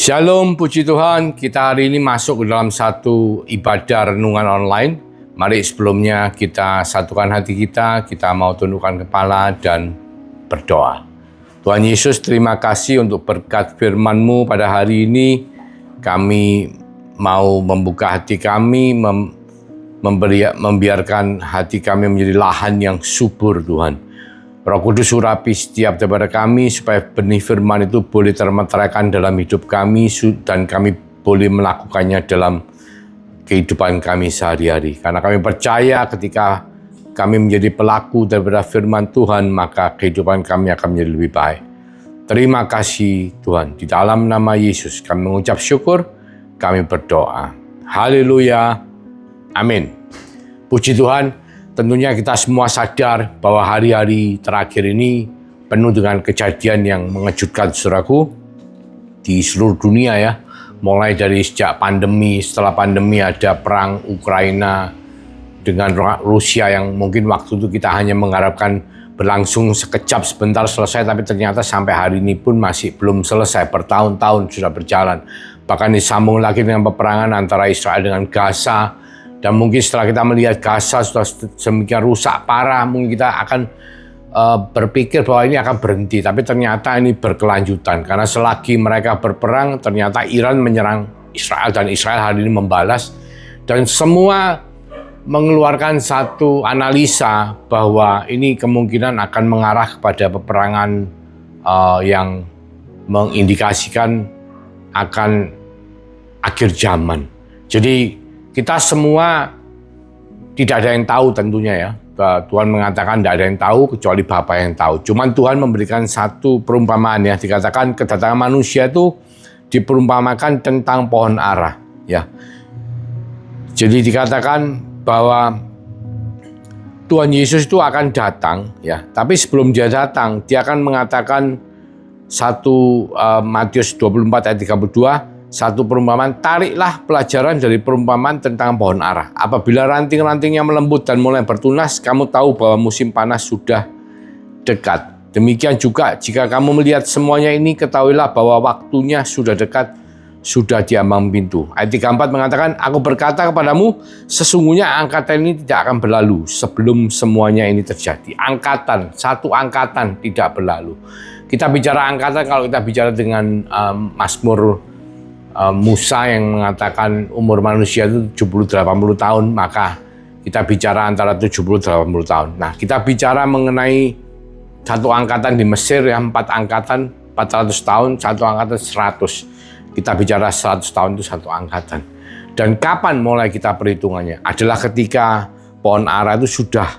Shalom, puji Tuhan. Kita hari ini masuk ke dalam satu ibadah renungan online. Mari sebelumnya kita satukan hati kita mau tundukkan kepala dan berdoa. Tuhan Yesus, terima kasih untuk berkat firman-Mu pada hari ini. Kami mau membuka hati kami, membiarkan hati kami menjadi lahan yang subur, Tuhan. Roh Kudus urapi setiap daripada kami supaya benih firman itu boleh termeteraikan dalam hidup kami dan kami boleh melakukannya dalam kehidupan kami sehari-hari. Karena kami percaya ketika kami menjadi pelaku daripada firman Tuhan, maka kehidupan kami akan menjadi lebih baik. Terima kasih Tuhan. Di dalam nama Yesus kami mengucap syukur, kami berdoa. Haleluya. Amin. Puji Tuhan. Tentunya kita semua sadar bahwa hari-hari terakhir ini penuh dengan kejadian yang mengejutkan saudaraku di seluruh dunia ya. Mulai dari sejak pandemi, setelah pandemi ada perang Ukraina dengan Rusia yang mungkin waktu itu kita hanya mengharapkan berlangsung sekejap sebentar selesai, tapi ternyata sampai hari ini pun masih belum selesai, bertahun-tahun sudah berjalan. Bahkan disambung lagi dengan peperangan antara Israel dengan Gaza. Dan mungkin setelah kita melihat Gaza sudah semakin rusak parah, mungkin kita akan berpikir bahwa ini akan berhenti. Tapi ternyata ini berkelanjutan. Karena selagi mereka berperang, ternyata Iran menyerang Israel. Dan Israel hari ini membalas. Dan semua mengeluarkan satu analisa bahwa ini kemungkinan akan mengarah kepada peperangan yang mengindikasikan akan akhir zaman. Jadi kita semua tidak ada yang tahu tentunya ya. Tuhan mengatakan tidak ada yang tahu kecuali Bapa yang tahu. Cuman Tuhan memberikan satu perumpamaan ya. Dikatakan kedatangan manusia itu diperumpamakan tentang pohon ara ya. Jadi dikatakan bahwa Tuhan Yesus itu akan datang ya. Tapi sebelum dia datang, dia akan mengatakan Matius 24 ayat 32, satu perumpamaan, tariklah pelajaran dari perumpamaan tentang pohon ara. Apabila ranting-rantingnya melembut dan mulai bertunas, kamu tahu bahwa musim panas sudah dekat. Demikian juga jika kamu melihat semuanya ini, ketahuilah bahwa waktunya sudah dekat, sudah di ambang pintu. Ayat 34 mengatakan, aku berkata kepadamu, sesungguhnya angkatan ini tidak akan berlalu sebelum semuanya ini terjadi. Angkatan, satu angkatan tidak berlalu. Kita bicara angkatan kalau kita bicara dengan Mazmur Musa yang mengatakan umur manusia itu 70-80 tahun, maka kita bicara antara 70-80 tahun. Nah, kita bicara mengenai satu angkatan di Mesir ya, 4 angkatan 400 tahun, satu angkatan 100. Kita bicara 100 tahun itu satu angkatan. Dan kapan mulai kita perhitungannya? Adalah ketika pohon ara itu sudah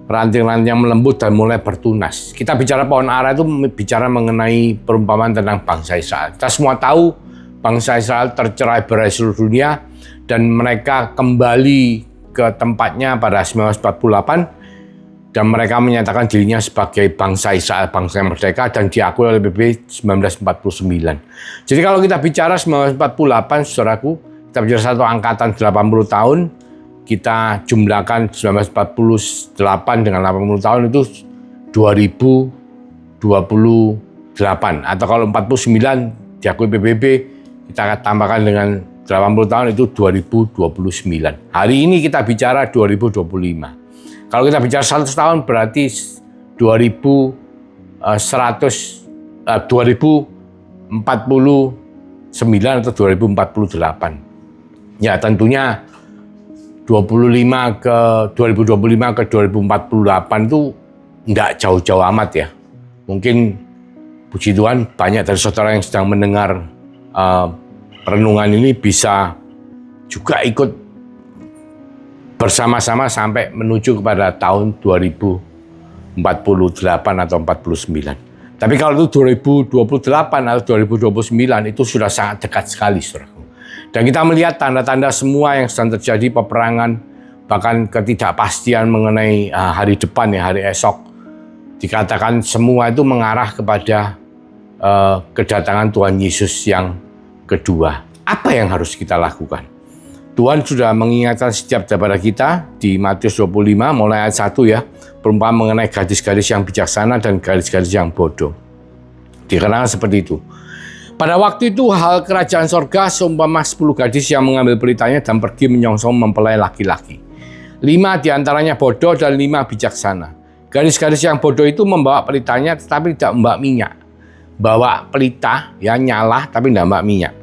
ranting-rantingnya melembut dan mulai bertunas. Kita bicara pohon ara itu bicara mengenai perumpamaan tentang bangsa Israel. Kita semua tahu bangsa Israel tercerai berai seluruh dunia dan mereka kembali ke tempatnya pada 1948 dan mereka menyatakan dirinya sebagai bangsa Israel, bangsa yang merdeka dan diakui oleh PBB 1949. Jadi kalau kita bicara 1948, saudaraku, kita bicara satu angkatan 80 tahun, kita jumlahkan 1948 dengan 80 tahun itu 2028 atau kalau 49 diakui PBB kita tambahkan dengan 80 tahun itu 2029. Hari ini kita bicara 2025. Kalau kita bicara 100 tahun berarti 2049 atau 2048. Ya tentunya 2025 ke 2048 itu enggak jauh-jauh amat ya. Mungkin puji Tuhan banyak dari saudara yang sedang mendengar renungan ini bisa juga ikut bersama-sama sampai menuju kepada tahun 2048 atau 49. Tapi kalau itu 2028 atau 2029 itu sudah sangat dekat sekali, saudaraku. Dan kita melihat tanda-tanda semua yang sedang terjadi, peperangan, bahkan ketidakpastian mengenai hari depan ya, hari esok. Dikatakan semua itu mengarah kepada kedatangan Tuhan Yesus yang kedua. Apa yang harus kita lakukan? Tuhan sudah mengingatkan setiap daripada kita di Matius 25 mulai ayat 1 ya, perumpamaan mengenai gadis-gadis yang bijaksana dan gadis-gadis yang bodoh. Dikatakan seperti itu. Pada waktu itu hal kerajaan sorga seumpama 10 gadis yang mengambil pelitanya dan pergi menyongsong mempelai laki-laki. 5 diantaranya bodoh dan 5 bijaksana. Gadis-gadis yang bodoh itu membawa pelitanya tetapi tidak membawa minyak. Bawa pelita yang nyala tapi tidak membawa minyak.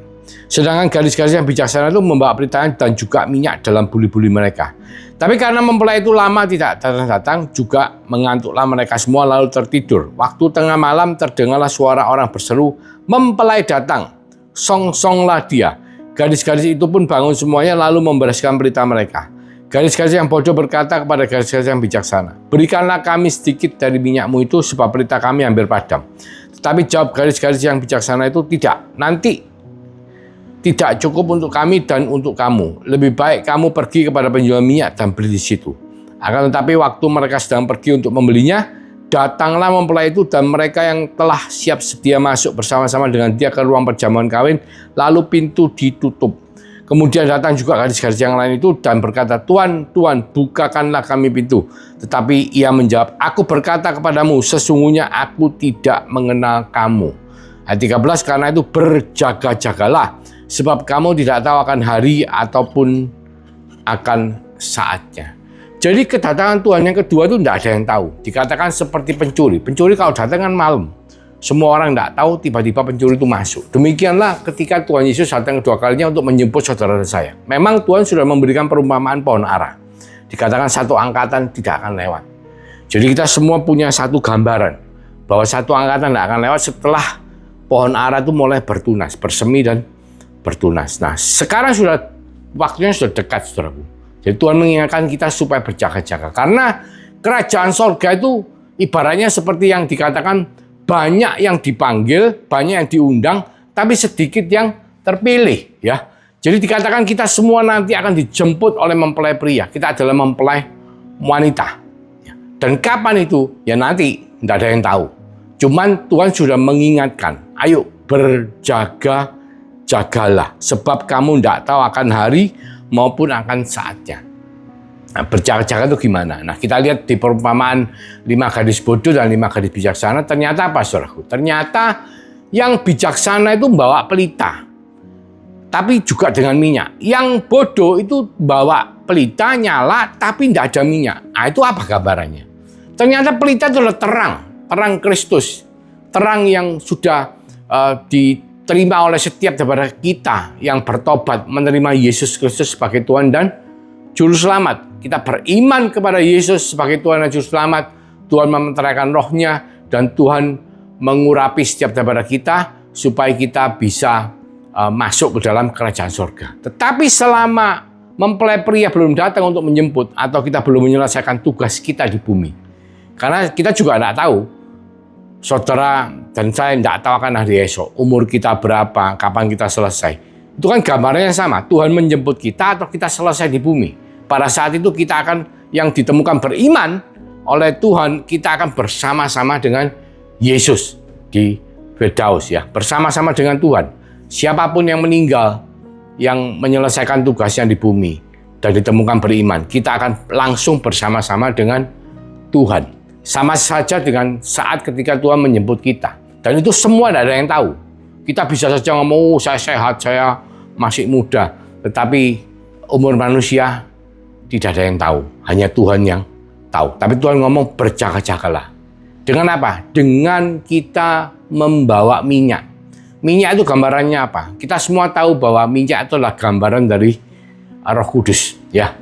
Sedangkan gadis-gadis yang bijaksana itu membawa pelitanya dan juga minyak dalam buli-buli mereka. Tapi karena mempelai itu lama tidak datang, juga mengantuklah mereka semua lalu tertidur. Waktu tengah malam terdengarlah suara orang berseru, "Mempelai datang, song-songlah dia." Gadis-gadis itu pun bangun semuanya lalu membereskan pelita mereka. Gadis-gadis yang bodoh berkata kepada gadis-gadis yang bijaksana, "Berikanlah kami sedikit dari minyakmu itu sebab pelita kami hampir padam." Tetapi jawab gadis-gadis yang bijaksana itu, "Tidak, nanti tidak cukup untuk kami dan untuk kamu. Lebih baik kamu pergi kepada penjual minyak dan beli di situ." Akan tetapi waktu mereka sedang pergi untuk membelinya, datanglah mempelai itu dan mereka yang telah siap sedia masuk bersama-sama dengan dia ke ruang perjamuan kawin, lalu pintu ditutup. Kemudian datang juga gadis-gadis yang lain itu dan berkata, "Tuan, Tuan, bukakanlah kami pintu." Tetapi ia menjawab, "Aku berkata kepadamu, sesungguhnya aku tidak mengenal kamu." Ayat 13, karena itu berjaga-jagalah, sebab kamu tidak tahu akan hari ataupun akan saatnya. Jadi kedatangan Tuhan yang kedua itu tidak ada yang tahu. Dikatakan seperti pencuri. Pencuri kalau datang kan malam. Semua orang tidak tahu, tiba-tiba pencuri itu masuk. Demikianlah ketika Tuhan Yesus datang kedua kalinya untuk menjemput saudara saya. Memang Tuhan sudah memberikan perumpamaan pohon ara. Dikatakan satu angkatan tidak akan lewat. Jadi kita semua punya satu gambaran bahwa satu angkatan tidak akan lewat setelah pohon ara itu mulai bertunas, bersemi dan bertunas. Nah, sekarang waktunya sudah dekat, saudaraku. Jadi Tuhan mengingatkan kita supaya berjaga-jaga. Karena kerajaan sorga itu ibaratnya seperti yang dikatakan, banyak yang dipanggil, banyak yang diundang, tapi sedikit yang terpilih. Ya. Jadi dikatakan kita semua nanti akan dijemput oleh mempelai pria. Kita adalah mempelai wanita. Dan kapan itu? Ya nanti, tidak ada yang tahu. Cuman Tuhan sudah mengingatkan, ayo berjaga-jagalah, sebab kamu tidak tahu akan hari maupun akan saatnya. Nah, berjaga-jaga itu gimana? Nah, kita lihat di perumpamaan 5 gadis bodoh dan 5 gadis bijaksana. Ternyata apa, saudaraku? Ternyata yang bijaksana itu bawa pelita, tapi juga dengan minyak. Yang bodoh itu bawa pelita nyala, tapi tidak ada minyak. Nah, itu apa gambarannya? Ternyata pelita itu adalah terang Kristus. Terang yang sudah diterima oleh setiap daripada kita yang bertobat, menerima Yesus Kristus sebagai Tuhan dan Juru Selamat. Kita beriman kepada Yesus sebagai Tuhan dan Juru Selamat. Tuhan mementeraikan rohnya dan Tuhan mengurapi setiap daripada kita supaya kita bisa masuk ke dalam kerajaan surga. Tetapi selama mempelai pria belum datang untuk menjemput atau kita belum menyelesaikan tugas kita di bumi. Karena kita juga tidak tahu, saudara dan saya tidak tahu akan hari esok, umur kita berapa, kapan kita selesai. Itu kan gambarnya sama, Tuhan menjemput kita atau kita selesai di bumi. Pada saat itu kita akan, yang ditemukan beriman oleh Tuhan, kita akan bersama-sama dengan Yesus di Firdaus, ya, bersama-sama dengan Tuhan. Siapapun yang meninggal, yang menyelesaikan tugasnya di bumi dan ditemukan beriman, kita akan langsung bersama-sama dengan Tuhan. Sama saja dengan saat ketika Tuhan menjemput kita. Dan itu semua tidak ada yang tahu. Kita bisa saja ngomong, saya sehat, saya masih muda. Tetapi umur manusia tidak ada yang tahu. Hanya Tuhan yang tahu. Tapi Tuhan ngomong berjaga-jagalah. Dengan apa? Dengan kita membawa minyak. Minyak itu gambarannya apa? Kita semua tahu bahwa minyak itu adalah gambaran dari Roh Kudus. Ya.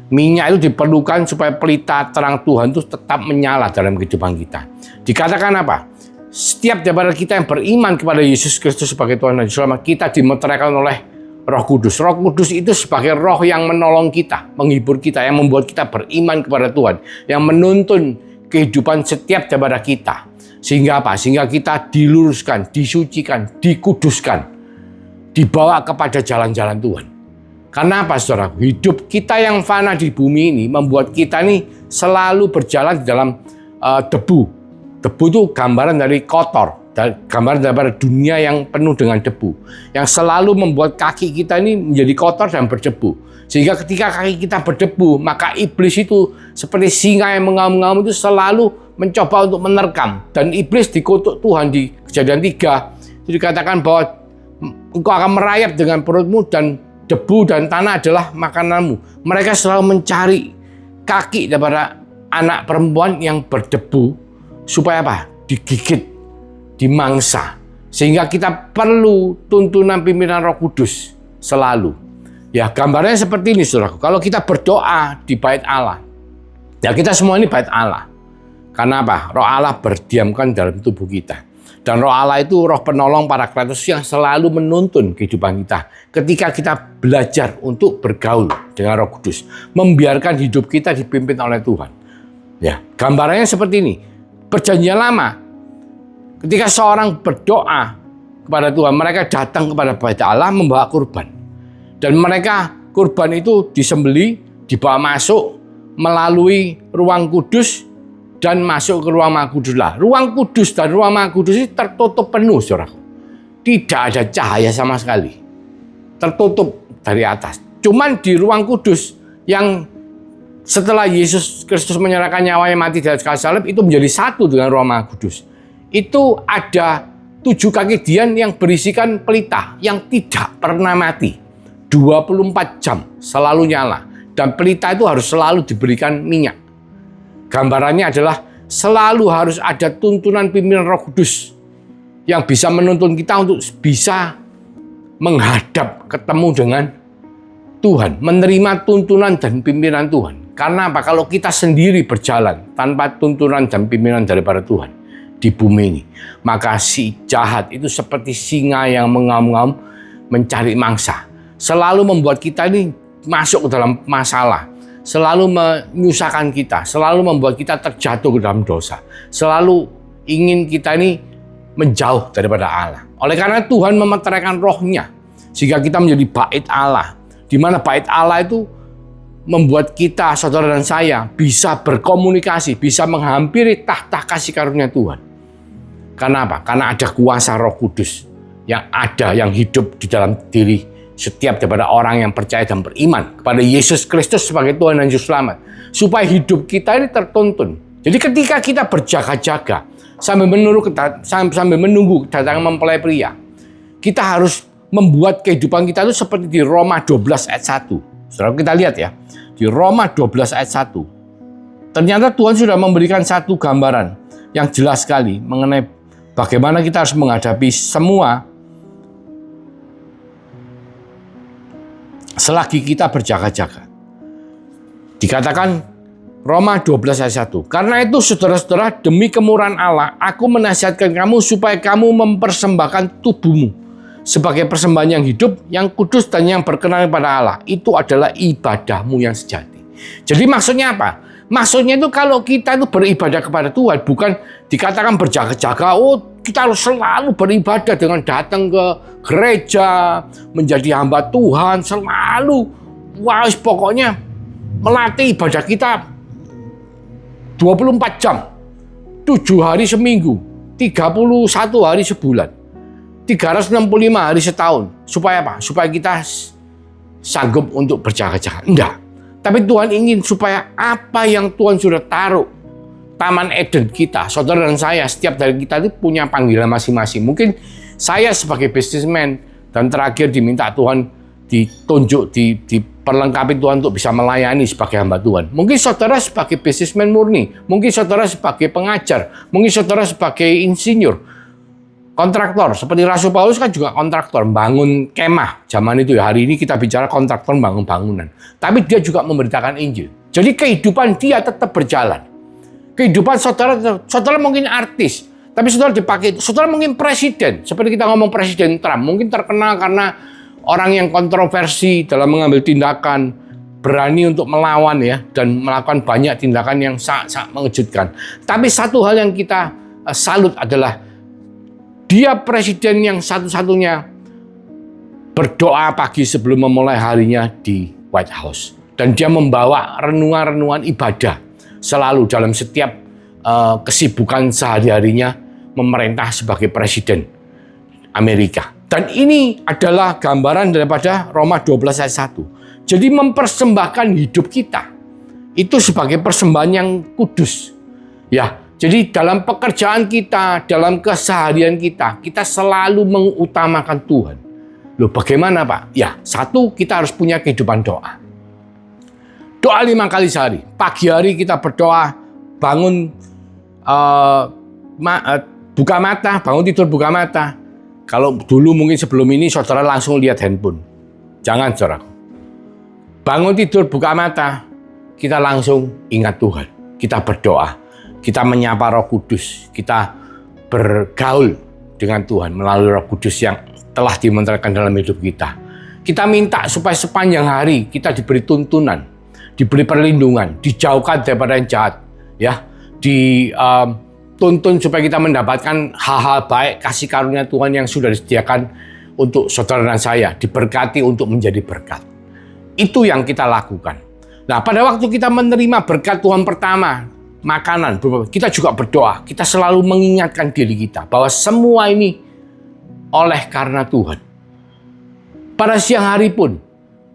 Minyak itu diperlukan supaya pelita terang Tuhan itu tetap menyala dalam kehidupan kita. Dikatakan apa? Setiap daripada kita yang beriman kepada Yesus Kristus sebagai Tuhan dan Juru Selamat, kita dimeteraikan oleh Roh Kudus. Roh Kudus itu sebagai roh yang menolong kita, menghibur kita, yang membuat kita beriman kepada Tuhan, yang menuntun kehidupan setiap daripada kita. Sehingga apa? Sehingga kita diluruskan, disucikan, dikuduskan, dibawa kepada jalan-jalan Tuhan. Karena apa, saudara? Hidup kita yang fana di bumi ini membuat kita nih selalu berjalan di dalam debu. Debu itu gambaran dari kotor, gambaran daripada dunia yang penuh dengan debu, yang selalu membuat kaki kita ini menjadi kotor dan berdebu. Sehingga ketika kaki kita berdebu, maka iblis itu seperti singa yang mengaum-ngaum itu selalu mencoba untuk menerkam. Dan iblis dikutuk Tuhan di Kejadian 3, itu dikatakan bahwa engkau akan merayap dengan perutmu dan debu dan tanah adalah makananmu. Mereka selalu mencari kaki daripada anak perempuan yang berdebu supaya apa? Digigit, dimangsa. Sehingga kita perlu tuntunan pimpinan Roh Kudus selalu. Ya, gambarnya seperti ini, saudaraku. Kalau kita berdoa di bait Allah, ya kita semua ini bait Allah. Karena apa? Roh Allah berdiamkan dalam tubuh kita. Dan Roh Allah itu roh penolong Parakletos yang selalu menuntun kehidupan kita. Ketika kita belajar untuk bergaul dengan Roh Kudus, membiarkan hidup kita dipimpin oleh Tuhan. Ya, gambarannya seperti ini. Perjanjian Lama, ketika seorang berdoa kepada Tuhan, mereka datang kepada bait Allah membawa kurban. Dan mereka kurban itu disembeli, dibawa masuk melalui ruang kudus dan masuk ke ruang Maha Kudus. Lah, ruang kudus dan ruang Maha Kudus ini tertutup penuh, saudara. Tidak ada cahaya sama sekali. Tertutup dari atas. Cuman di ruang kudus yang setelah Yesus Kristus menyerahkan nyawanya mati di atas kayu salib itu menjadi satu dengan ruang Maha Kudus. Itu ada 7 kaki dian yang berisikan pelita yang tidak pernah mati. 24 jam selalu nyala. Dan pelita itu harus selalu diberikan minyak. Gambarannya adalah selalu harus ada tuntunan pimpinan Roh Kudus yang bisa menuntun kita untuk bisa menghadap ketemu dengan Tuhan, menerima tuntunan dan pimpinan Tuhan. Karena apa? Kalau kita sendiri berjalan tanpa tuntunan dan pimpinan daripada Tuhan di bumi ini, maka si jahat itu seperti singa yang mengaum-ngaum mencari mangsa. Selalu membuat kita ini masuk ke dalam masalah. Selalu menyusahkan kita, selalu membuat kita terjatuh ke dalam dosa. Selalu ingin kita ini menjauh daripada Allah. Oleh karena Tuhan memeteraikan rohnya, sehingga kita menjadi bait Allah. Di mana bait Allah itu membuat kita, saudara dan saya, bisa berkomunikasi, bisa menghampiri tahta kasih karunia Tuhan. Karena apa? Karena ada kuasa Roh Kudus yang ada, yang hidup di dalam diri setiap daripada orang yang percaya dan beriman kepada Yesus Kristus sebagai Tuhan dan Juru Selamat, supaya hidup kita ini tertuntun. Jadi ketika kita berjaga-jaga sambil menunggu kedatangan mempelai pria, kita harus membuat kehidupan kita itu seperti di Roma 12 ayat 1. Saudara, kita lihat ya, di Roma 12 ayat 1. Ternyata Tuhan sudah memberikan satu gambaran yang jelas sekali mengenai bagaimana kita harus menghadapi semua selagi kita berjaga-jaga. Dikatakan Roma 12 ayat 1. Karena itu saudara-saudara, demi kemurahan Allah, aku menasihatkan kamu supaya kamu mempersembahkan tubuhmu sebagai persembahan yang hidup, yang kudus dan yang berkenan kepada Allah. Itu adalah ibadahmu yang sejati. Jadi maksudnya apa? Maksudnya itu kalau kita itu beribadah kepada Tuhan, bukan dikatakan berjaga-jaga, kita harus selalu beribadah dengan datang ke gereja, menjadi hamba Tuhan, selalu. Wah, pokoknya melatih ibadah kita 24 jam, 7 hari seminggu, 31 hari sebulan, 365 hari setahun. Supaya apa? Supaya kita sanggup untuk berjaga-jaga. Enggak. Tapi Tuhan ingin supaya apa yang Tuhan sudah taruh, Taman Eden kita, saudara dan saya, setiap dari kita itu punya panggilan masing-masing. Mungkin saya sebagai businessman dan terakhir diminta Tuhan ditunjuk, diperlengkapi Tuhan untuk bisa melayani sebagai hamba Tuhan. Mungkin saudara sebagai businessman murni, mungkin saudara sebagai pengajar, mungkin saudara sebagai insinyur, kontraktor. Seperti Rasul Paulus kan juga kontraktor, bangun kemah. Zaman itu ya, hari ini kita bicara kontraktor bangun bangunan. Tapi dia juga memberitakan Injil. Jadi kehidupan dia tetap berjalan. Kehidupan saudara mungkin artis, tapi saudara dipakai, saudara mungkin presiden. Seperti kita ngomong Presiden Trump, mungkin terkenal karena orang yang kontroversi dalam mengambil tindakan, berani untuk melawan ya, dan melakukan banyak tindakan yang sangat mengejutkan. Tapi satu hal yang kita salut adalah dia presiden yang satu-satunya berdoa pagi sebelum memulai harinya di White House. Dan dia membawa renungan-renungan ibadah selalu dalam setiap kesibukan sehari-harinya memerintah sebagai presiden Amerika. Dan ini adalah gambaran daripada Roma 12 ayat 1. Jadi mempersembahkan hidup kita itu sebagai persembahan yang kudus. Ya, jadi dalam pekerjaan kita, dalam keseharian kita, kita selalu mengutamakan Tuhan. Loh bagaimana Pak? Ya, satu, kita harus punya kehidupan doa. Doa 5 kali sehari. Pagi hari kita berdoa, bangun, buka mata, bangun tidur buka mata. Kalau dulu mungkin sebelum ini saudara langsung lihat handphone. Jangan saudara. Bangun tidur buka mata, kita langsung ingat Tuhan. Kita berdoa, kita menyapa Roh Kudus, kita bergaul dengan Tuhan melalui Roh Kudus yang telah dimenteraikan dalam hidup kita. Kita minta supaya sepanjang hari kita diberi tuntunan, diberi perlindungan, dijauhkan daripada yang jahat, ya, dituntun supaya kita mendapatkan hal-hal baik, kasih karunia Tuhan yang sudah disediakan untuk saudara dan saya, diberkati untuk menjadi berkat. Itu yang kita lakukan. Nah, pada waktu kita menerima berkat Tuhan pertama, makanan, kita juga berdoa. Kita selalu mengingatkan diri kita bahwa semua ini oleh karena Tuhan. Pada siang hari pun,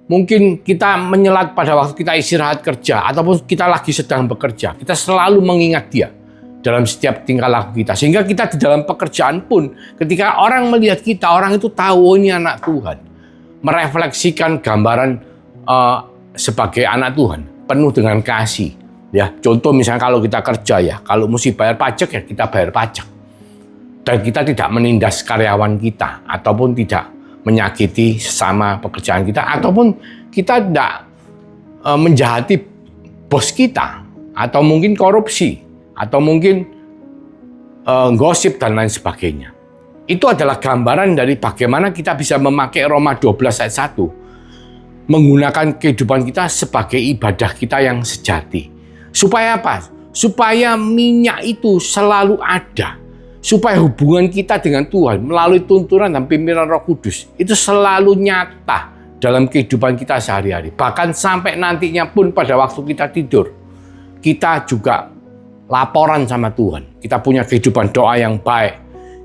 mungkin kita menyelat pada waktu kita istirahat kerja, ataupun kita lagi sedang bekerja, kita selalu mengingat Dia dalam setiap tingkah laku kita. Sehingga kita di dalam pekerjaan pun, ketika orang melihat kita, orang itu tahu, oh, ini anak Tuhan. Merefleksikan gambaran sebagai anak Tuhan, penuh dengan kasih. Ya, contoh misalnya kalau kita kerja, ya, kalau mesti bayar pajak, ya kita bayar pajak. Dan kita tidak menindas karyawan kita, ataupun tidak menyakiti sesama pekerjaan kita, ataupun kita tidak menjahati bos kita, atau mungkin korupsi, atau mungkin gosip dan lain sebagainya. Itu adalah gambaran dari bagaimana kita bisa memakai Roma 12 ayat 1, menggunakan kehidupan kita sebagai ibadah kita yang sejati. Supaya apa? Supaya minyak itu selalu ada. Supaya hubungan kita dengan Tuhan melalui tuntunan dan pimpinan Roh Kudus itu selalu nyata dalam kehidupan kita sehari-hari. Bahkan sampai nantinya pun pada waktu kita tidur, kita juga laporan sama Tuhan. Kita punya kehidupan doa yang baik.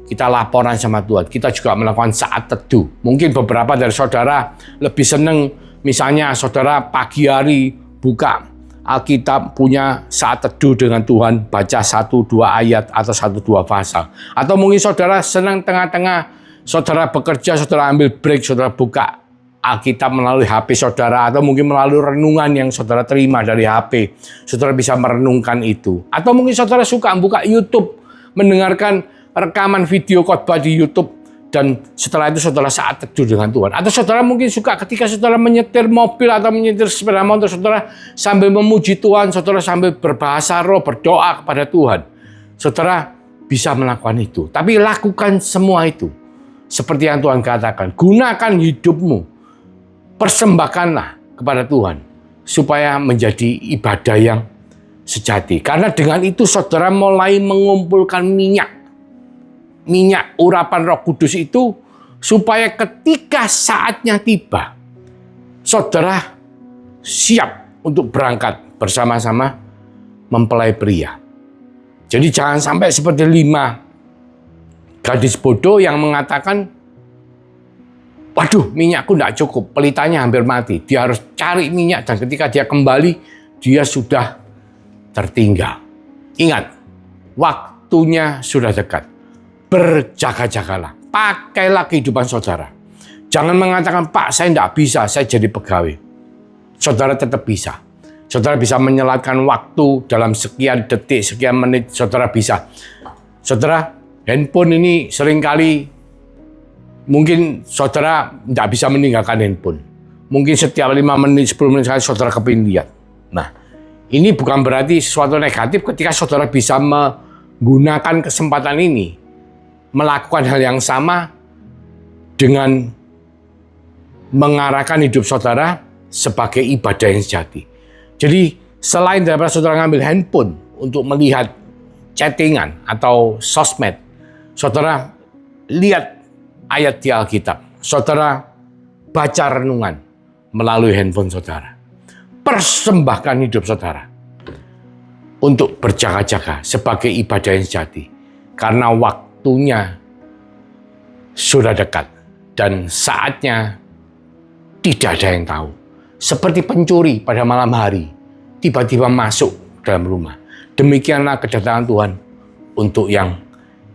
Kita laporan sama Tuhan. Kita juga melakukan saat teduh. Mungkin beberapa dari saudara lebih senang misalnya saudara pagi hari buka Alkitab, punya saat teduh dengan Tuhan, baca 1-2 ayat atau 1-2 pasal. Atau mungkin saudara senang tengah-tengah saudara bekerja, saudara ambil break, saudara buka Alkitab melalui HP saudara, atau mungkin melalui renungan yang saudara terima dari HP. Saudara bisa merenungkan itu. Atau mungkin saudara suka buka YouTube, mendengarkan rekaman video khotbah di YouTube, dan setelah itu saudara saat teduh dengan Tuhan. Atau saudara mungkin suka ketika saudara menyetir mobil atau menyetir sepeda motor, saudara sambil memuji Tuhan, saudara sambil berbahasa roh, berdoa kepada Tuhan. Saudara bisa melakukan itu. Tapi lakukan semua itu. Seperti yang Tuhan katakan, gunakan hidupmu, persembahkanlah kepada Tuhan, supaya menjadi ibadah yang sejati. Karena dengan itu saudara mulai mengumpulkan minyak urapan Roh Kudus itu, supaya ketika saatnya tiba, saudara siap untuk berangkat bersama-sama mempelai pria. Jadi jangan sampai seperti 5 gadis bodoh yang mengatakan, waduh, minyakku tidak cukup, pelitanya hampir mati. Dia harus cari minyak, dan ketika dia kembali, dia sudah tertinggal. Ingat, waktunya sudah dekat. Berjaga-jagalah, pakailah kehidupan saudara. Jangan mengatakan, Pak, saya tidak bisa, saya jadi pegawai. Saudara tetap bisa. Saudara bisa menyelatkan waktu dalam sekian detik, sekian menit, saudara bisa. Saudara, handphone ini seringkali mungkin saudara tidak bisa meninggalkan handphone. Mungkin setiap 5 menit, 10 menit sekali saudara kepingin lihat. Nah, ini bukan berarti sesuatu negatif ketika saudara bisa menggunakan kesempatan ini, melakukan hal yang sama dengan mengarahkan hidup saudara sebagai ibadah yang sejati. Jadi selain daripada saudara ngambil handphone untuk melihat chattingan atau sosmed, saudara lihat ayat di Alkitab, saudara baca renungan melalui handphone saudara. Persembahkan hidup saudara untuk berjaga-jaga sebagai ibadah yang sejati. Karena waktunya sudah dekat dan saatnya tidak ada yang tahu. Seperti pencuri pada malam hari tiba-tiba masuk dalam rumah. Demikianlah kedatangan Tuhan untuk yang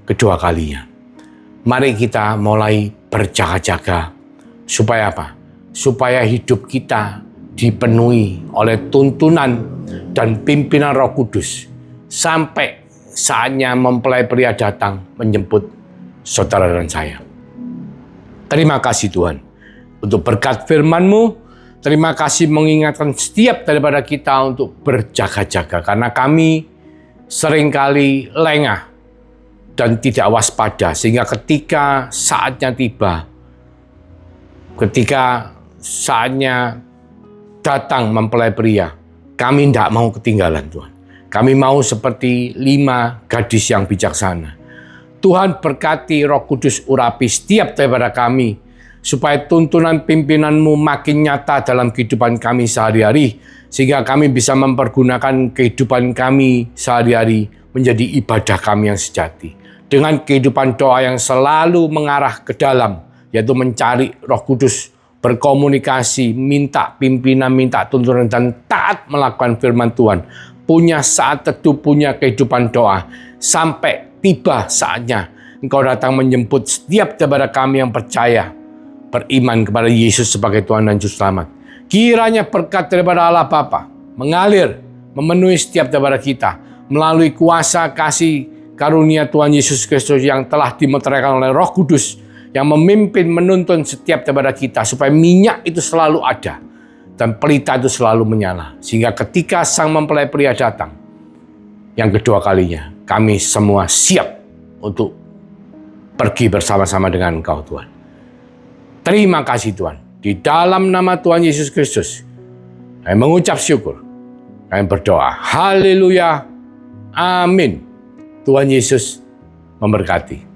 kedua kalinya. Mari kita mulai berjaga-jaga Supaya apa? Supaya hidup kita dipenuhi oleh tuntunan dan pimpinan Roh Kudus sampai saatnya mempelai pria datang menjemput saudara dan saya. Terima kasih Tuhan untuk berkat firman-Mu. Terima kasih mengingatkan setiap daripada kita untuk berjaga-jaga karena kami seringkali lengah dan tidak waspada sehingga ketika saatnya tiba, ketika saatnya datang mempelai pria, kami tidak mau ketinggalan Tuhan. Kami mau seperti 5 gadis yang bijaksana. Tuhan berkati Roh Kudus urapi setiap daripada kami, supaya tuntunan pimpinan-Mu makin nyata dalam kehidupan kami sehari-hari, sehingga kami bisa mempergunakan kehidupan kami sehari-hari menjadi ibadah kami yang sejati. Dengan kehidupan doa yang selalu mengarah ke dalam, yaitu mencari Roh Kudus, berkomunikasi, minta pimpinan, minta tuntunan, dan taat melakukan firman Tuhan. Punya saat teduh, punya kehidupan doa, sampai tiba saatnya Engkau datang menjemput setiap daripada kami yang percaya, beriman kepada Yesus sebagai Tuhan dan Juru Selamat. Kiranya berkat daripada Allah Bapa mengalir, memenuhi setiap daripada kita, melalui kuasa kasih karunia Tuhan Yesus Kristus yang telah dimeteraikan oleh Roh Kudus, yang memimpin, menuntun setiap daripada kita, supaya minyak itu selalu ada, dan pelita itu selalu menyala. Sehingga ketika sang mempelai pria datang, yang kedua kalinya, kami semua siap untuk pergi bersama-sama dengan Engkau Tuhan. Terima kasih Tuhan. Di dalam nama Tuhan Yesus Kristus, kami mengucap syukur. Kami berdoa. Haleluya. Amin. Tuhan Yesus memberkati.